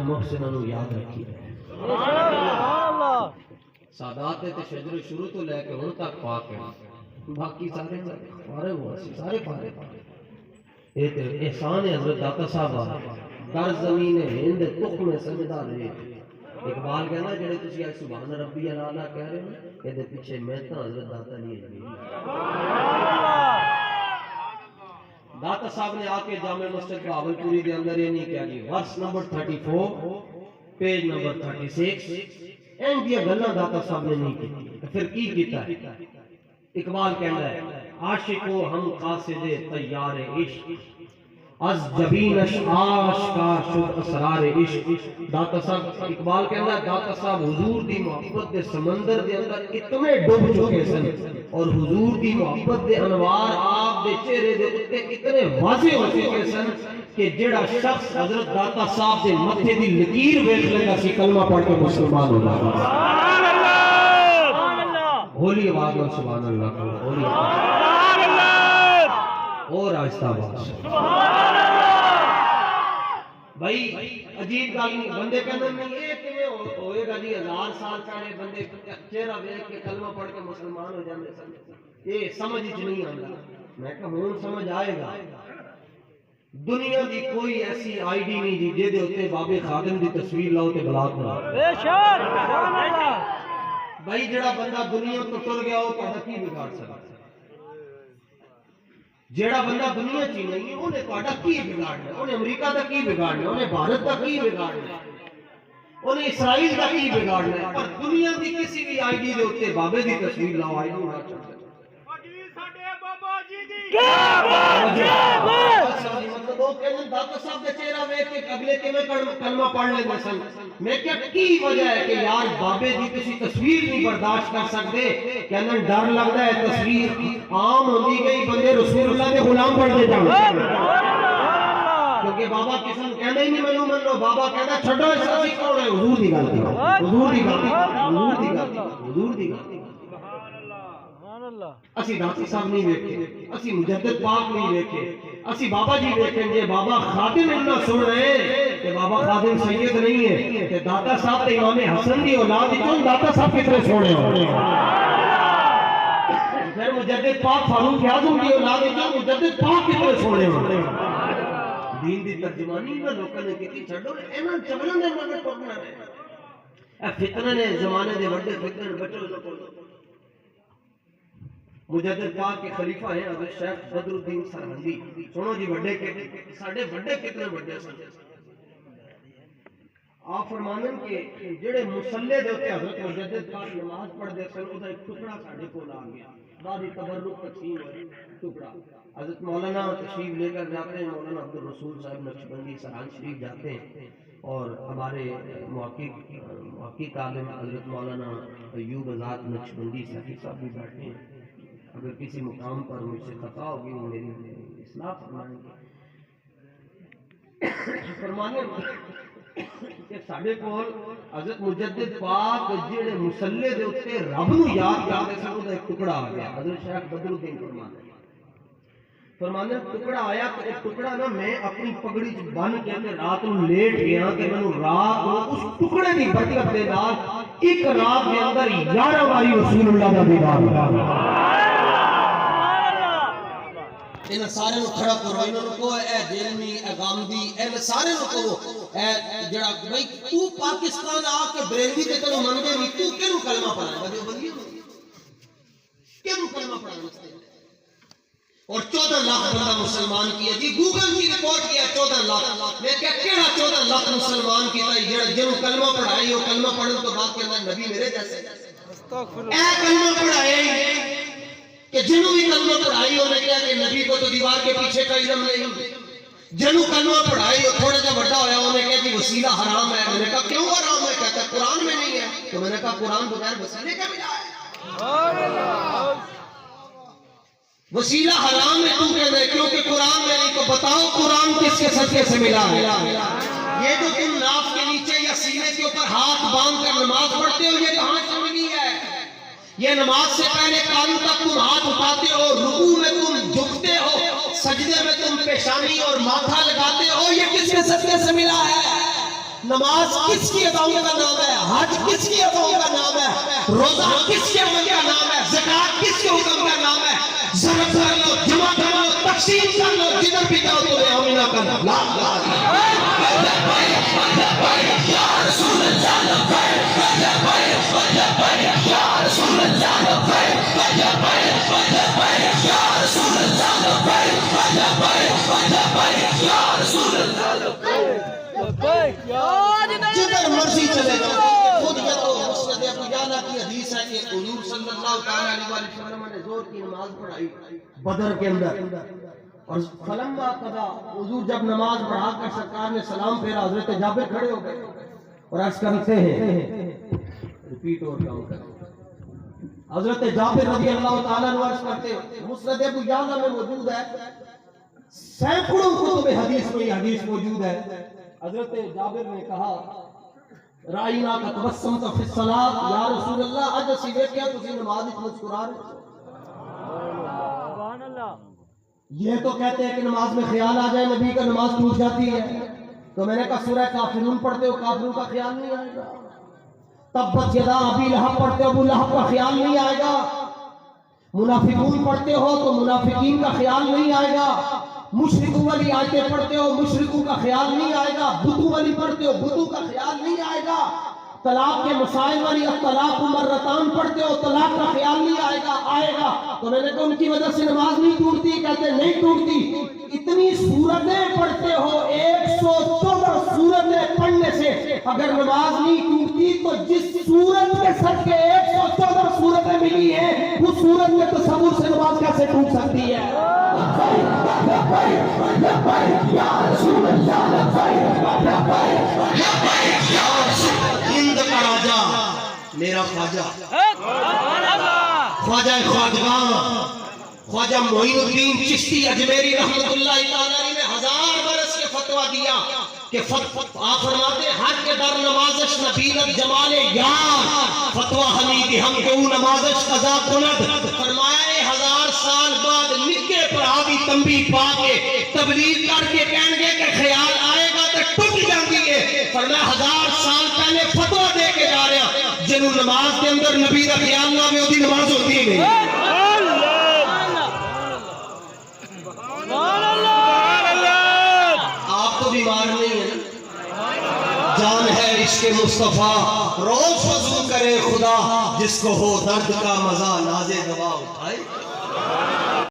اپنے محسنوں نو یاد رکھی رہے سادات تے شجر شروع تو لے کے ہن تک پاک ہے باقی سارے فارغ ہوا سی سارے فارغ یہ تے احسان حضرت داتا صاحب در زمین ہند تخم سجدہ رہے اقبال کہنا جڑے تسی آج سبحان ربی العالی کہہ رہے ہیں یہ دے پیچھے میں تا حضرت داتا نہیں ہے داتا صاحب نے آکے جامع مسجد بہاولپوری دے اندر یہ نہیں کہا جی ورس نمبر 34 پیج نمبر 36 این دیا گلہ داتا صاحب نے نہیں کی پھر کی کیتا ہے اقبال کہنا ہے عاشقو ہم قاصد تیار عشق از جبینش آشکا شد اسرار عشق داتا صاحب اقبال کہنا ہے داتا صاحب حضور دی محبت دے سمندر دے اندر اتنے ڈوب چکے سن اور حضور دی محبت دے انوار آپ دے چہرے دے اتنے واضح ہو چکے سن کہ جڑا شخص حضرت داتا صاحب دے متھے دی لکیر ویکھ لگا سی کلمہ پڑھ کے مسلمان ہو جائے سبحان اللہ ہولی آواز میں سبحان اللہ ہولی اور آہستہ آواز سبحان اللہ بھائی عجیب گل نہیں بندے کہندے میں یہ کیویں ہوئے گا جی 1000 سال پہلے بندے چہرہ ویکھ کے کلمہ پڑھ کے مسلمان ہو جاندے سن یہ سمجھ وچ نہیں آندا میں کہ ہن سمجھ آئے گا دنیا دی کوئی ایسی آئی ڈی نہیں جی جے دے اوتے بابے خادم دی تصویر لاؤ تے بلاک بنا بے شک سبحان اللہ بھائی جڑا بندہ دنیا تو ٹر گیا ہو تو کی بگاڑ سکتا جیڑا بندہ دنیا چی نہیں ہے انہیں تہاڈا کی بگاڑنا انہیں امریکہ دا کی بگاڑنا انہیں بھارت دا کی بگاڑنا انہیں اسرائیل دا کی بگاڑنا پر دنیا دی کسی بھی آئی ڈی دے اوتے بابے دی تصویر لاؤ آئی ڈی نہ چڑھ داتا صاحب دے چہرہ ویکھ کے اگلے کیویں کلمہ پڑھ لیندے سن میں کیا کی وجہ ہے کہ یار بابے دی کسی تصویر نہیں برداشت کر سکتے کہنا ڈر لگتا ہے تصویر عام ہوندی گئی بندے رسول اللہ دے غلام بنتے جان کیونکہ بابا کسی نوں کہندا ہی نہیں مینوں من لو بابا کہندا چھڈو اس اسی کون ہے حضور دی گل حضور دی گل حضور دی گل حضور دی گل اسی داتا صاحب نہیں ویکھے اسی مجدد پاک نہیں ویکھے اسی بابا جی ویکھیں گے بابا خادم انہاں سن رہے ہیں کہ بابا خادم سید نہیں ہے کہ داتا صاحب تے امام حسن دی اولاد چوں داتا صاحب کتنے سونے ہو پھر مجدد پاک فاروق اعظم دی اولاد چوں مجدد پاک کتنے سونے ہو دین دی ترجمانی نہ لوکاں نے کیتی چھڈو انہاں چمڑاں دے مگر ٹرنا ہے اے فتنے نے زمانے دے وڈے فتنے بچو لوکو مجدد پاک کے خلیفہ ہیں حضرت شیخ بدر الدین سرہندی سنو جی وڈے کے ساڈے وڈے کتنے وڈے سن آپ فرمانن کہ جڑے مصلی دے اوتے حضرت مجدد پاک نماز پڑھدے سن او دا ایک ٹکڑا ساڈے کول آ گیا بعد تبرک تقسیم ہوئی ٹکڑا حضرت مولانا تشریف لے کر جاتے ہیں مولانا عبد الرسول صاحب نقشبندی سرہند شریف جاتے ہیں اور ہمارے محقق عالم حضرت مولانا ایوب آزاد نقشبندی صاحب بھی بیٹھے ہیں اگر کسی مقام پر مجھ سے خطا ہوگی وہ میری اصلاح فرمائیں گے فرمانے کہ ساڈے کول حضرت مجدد پاک جڑے مصلی دے اوتے رب نو یاد کردے سن او دا ایک ٹکڑا آ گیا حضرت شیخ بدر الدین فرمانے ٹکڑا آیا تو ایک ٹکڑا نا میں اپنی پگڑی چ بن کے تے رات نو لیٹ گیا کہ مینوں رات نو اس ٹکڑے دی برکت دے نال ایک رات دے اندر 11 باری رسول اللہ دا دیدار ہوا ان سارے نو کھڑا کرو انہاں نو کو اے جیلمی اے غامدی اے سارے نو کو اے جڑا بھائی تو پاکستان آ کے بریلوی تے تینوں منگے نہیں تو کینو کلمہ پڑھنا جو بندی کینو کلمہ پڑھنا اور 14 لاکھ بندہ مسلمان کیا جی گوگل کی رپورٹ کیا 14 لاکھ میں کیا کیڑا 14 لاکھ مسلمان کیتا جڑا جنوں کلمہ پڑھائی وہ کلمہ پڑھن تو بعد کہندا نبی میرے جیسے اے کلمہ پڑھائے کہ جنہوں بھی کلمہ پڑھائی انہوں نے کہا کہ نبی کو تو دیوار کے پیچھے کا علم نہیں جنہوں کلمہ پڑھائی اور تھوڑا جا بڑا ہویا انہوں نے کہا کہ وسیلہ حرام ہے میں نے کہا کیوں حرام ہے کہتا قرآن میں نہیں ہے تو میں نے کہا قرآن بغیر وسیلے کا ملا ہے وسیلہ حرام ہے تم کہتے ہیں کیونکہ قرآن میں نہیں تو بتاؤ قرآن کس کے صدقے سے ملا ہے یہ جو تم ناف کے نیچے یا سینے کے اوپر ہاتھ باندھ کر نماز پڑھتے ہو یہ کہاں سے ملی ہے یہ نماز سے پہلے کانوں تک تم ہاتھ اٹھاتے ہو رکوع میں تم جھکتے ہو سجدے میں تم پیشانی اور ماتھا لگاتے ہو یہ کس کے صدقے سے ملا ہے نماز کس کی اداؤں کا نام ہے؟ حج کس کی اداؤں کا نام ہے؟ روزہ کس کے عمل کا نام ہے؟ زکات کس کے حکم کا نام ہے؟ ضرب کر لو، جمع کر لو، تقسیم کر لو، جدھر بھی جاؤ تو آمینہ کر لو۔ لا لا یا رسول اللہ یا رسول اللہ جدھر مرضی چلے جاؤ۔ خود یہ تو مسند ابو یعلا کی حدیث ہے کہ حضور صلی اللہ تعالیٰ علیہ وسلم نے زور کی نماز پڑھائی بدر کے اندر، اور فلما قضا، حضور جب نماز پڑھا کر سرکار نے سلام پھیرا، حضرت جابر کھڑے ہو گئے اور عرض کرتے ہیں، ریپیٹ اور کام کرتے ہیں، حضرت جابر رضی اللہ تعالیٰ عنہ عرض کرتے ہیں، مسند ابو یعلا میں موجود ہے، سینکڑوں کتب حدیث میں یہ حدیث موجود ہے۔ حضرت جابر نے کہا، رائنا کا تبسمت فی الصلاۃ، یا رسول اللہ اج اسی ویکھیا تسی نماز وچ مسکرا رہے ہو۔ سبحان اللہ۔ یہ تو کہتے ہیں کہ نماز میں خیال آ جائے نبی کا نماز ٹوٹ جاتی ہے، تو میں نے کہا سورہ کافرون پڑھتے ہو، کافرون کا خیال نہیں آئے گا۔ تبت یدا ابی لہب پڑھتے ہو، ابو لہب کا خیال نہیں آئے گا۔ منافقون پڑھتے ہو تو منافقین کا خیال نہیں آئے گا۔ مشرکوں والی آیتیں پڑھتے ہو، مشرکوں کا خیال نہیں آئے گا۔ بدو والی پڑھتے ہو، بدو کا خیال نہیں آئے گا۔ طلاق کے مسائل والی الطلاق مرتان پڑھتے ہو، طلاق کا خیال نہیں آئے گا، آئے گا۔ تو میں نے کہا ان کی وجہ سے نماز نہیں ٹوٹتی، کہتے نہیں ٹوٹتی۔ اتنی سورتیں پڑھتے ہو، 114 سورتیں پڑھنے سے اگر نماز نہیں ٹوٹتی تو جس سورت کے سب کے 114 سورتیں ملی ہیں اس سورت میں تصور سے نماز کیسے ٹوٹ سکتی ہے؟ ہند کا راجا میرا خواجہ، خواجہ خواجگاں، خواجہ معین الدین چشتی اجمیری رحمت اللہ تعالی نے 1000 برس کے فتویٰ دیا کہ آپ فرماتے ہیں حج کے در نمازش نبیلت جمال یار، فتویٰ حمیدی ہم کو نمازش قضا کند۔ فرمایا 1000 سال بعد نکے پر آبی تنبیہ پا کے تبلیغ کر کے کہیں گے کہ خیال آئے گا تو ٹوٹ جاندی ہے۔ فرمایا 1000 سال پہلے فتویٰ دے کے جا رہا جنہوں نماز کے اندر نبی کا خیال نہ میں ہوتی نماز ہوتی ہی نہیں۔ آپ تو بیمار نہیں ہیں، جان ہے عشق مصطفیٰ، روز وضو کرے خدا، جس کو ہو درد کا مزہ ناز دوا اٹھائے۔